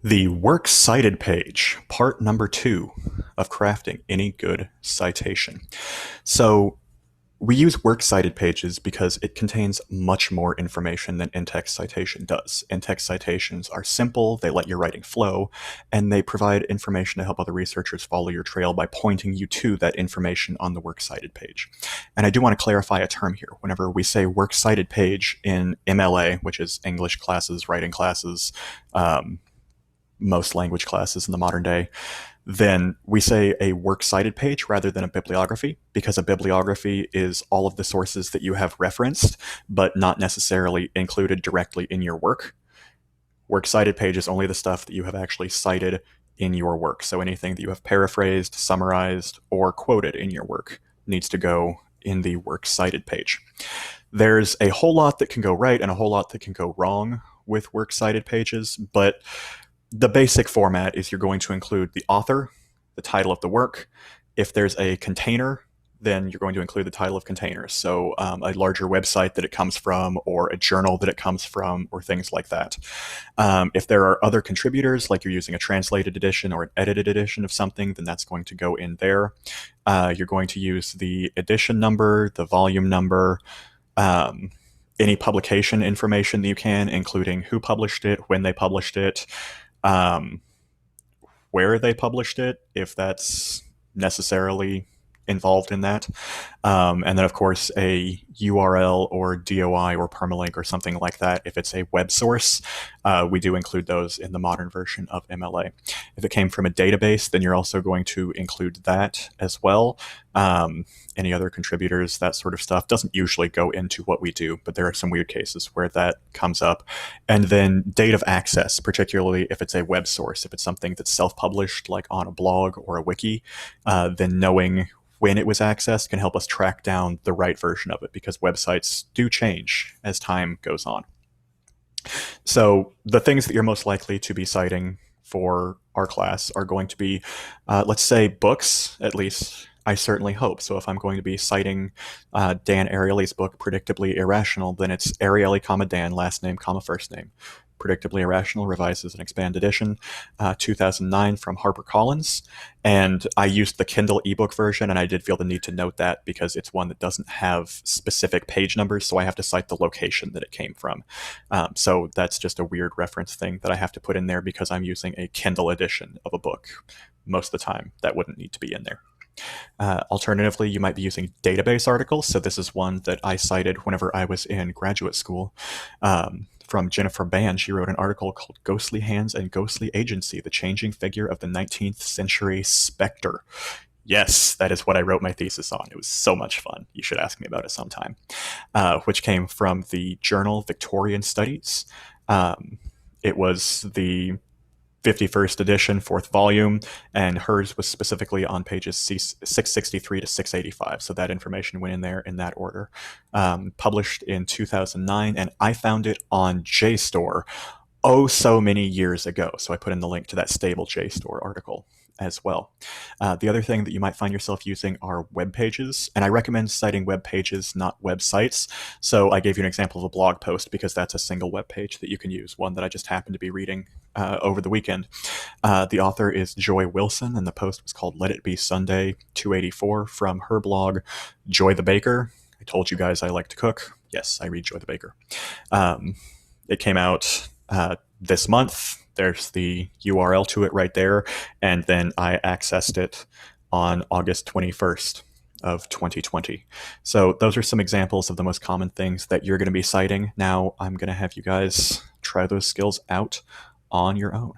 The Works Cited page, part number 2 of crafting any good citation. So we use works cited pages because it contains much more information than in-text citation does. In-text citations are simple, they let your writing flow, and they provide information to help other researchers follow your trail by pointing you to that information on the works cited page. And I do want to clarify a term here. Whenever we say works cited page in MLA, which is English classes, writing classes, most language classes in the modern day, then we say a works cited page rather than a bibliography, because a bibliography is all of the sources that you have referenced, but not necessarily included directly in your work. Works cited page is only the stuff that you have actually cited in your work. So anything that you have paraphrased, summarized, or quoted in your work needs to go in the works cited page. There's a whole lot that can go right and a whole lot that can go wrong with works cited pages, but the basic format is you're going to include the author, the title of the work. If there's a container, then you're going to include the title of containers. So a larger website that it comes from, or a journal that it comes from, or things like that. If there are other contributors, like you're using a translated edition or an edited edition of something, then that's going to go in there. You're going to use the edition number, the volume number, any publication information that you can, including who published it, when they published it, where they published it, if that's necessarily involved in that. And then, of course, a URL or DOI or permalink or something like that. If it's a web source, we do include those in the modern version of MLA. If it came from a database, then you're also going to include that as well. Any other contributors, that sort of stuff doesn't usually go into what we do, but there are some weird cases where that comes up. And then date of access, particularly if it's a web source, if it's something that's self-published, like on a blog or a wiki, then knowing when it was accessed can help us track down the right version of it, because websites do change as time goes on. So the things that you're most likely to be citing for our class are going to be, let's say, books, at least I certainly hope. So if I'm going to be citing Dan Ariely's book, Predictably Irrational, then it's Ariely, Dan, last name, first name. Predictably Irrational, revised as an expanded edition, 2009 from HarperCollins. And I used the Kindle ebook version, and I did feel the need to note that because it's one that doesn't have specific page numbers, so I have to cite the location that it came from. So that's just a weird reference thing that I have to put in there because I'm using a Kindle edition of a book. Most of the time, that wouldn't need to be in there. Alternatively, you might be using database articles. So this is one that I cited whenever I was in graduate school. From Jennifer Band, she wrote an article called Ghostly Hands and Ghostly Agency, the Changing Figure of the 19th Century Spectre. Yes, that is what I wrote my thesis on. It was so much fun. You should ask me about it sometime. Which came from the journal Victorian Studies. It was the 51st edition, 4th volume, and hers was specifically on pages 663 to 685. So that information went in there in that order. Published in 2009, and I found it on JSTOR so many years ago. So I put in the link to that stable JSTOR article as well. The other thing that you might find yourself using are web pages, and I recommend citing web pages, not websites. So I gave you an example of a blog post because that's a single web page that you can use, one that I just happened to be reading over the weekend. The author is Joy Wilson, and the post was called Let It Be Sunday 284 from her blog, Joy the Baker. I told you guys I like to cook. Yes, I read Joy the Baker. It came out this month. There's the URL to it right there. And then I accessed it on August 21st of 2020. So those are some examples of the most common things that you're going to be citing. Now I'm going to have you guys try those skills out on your own.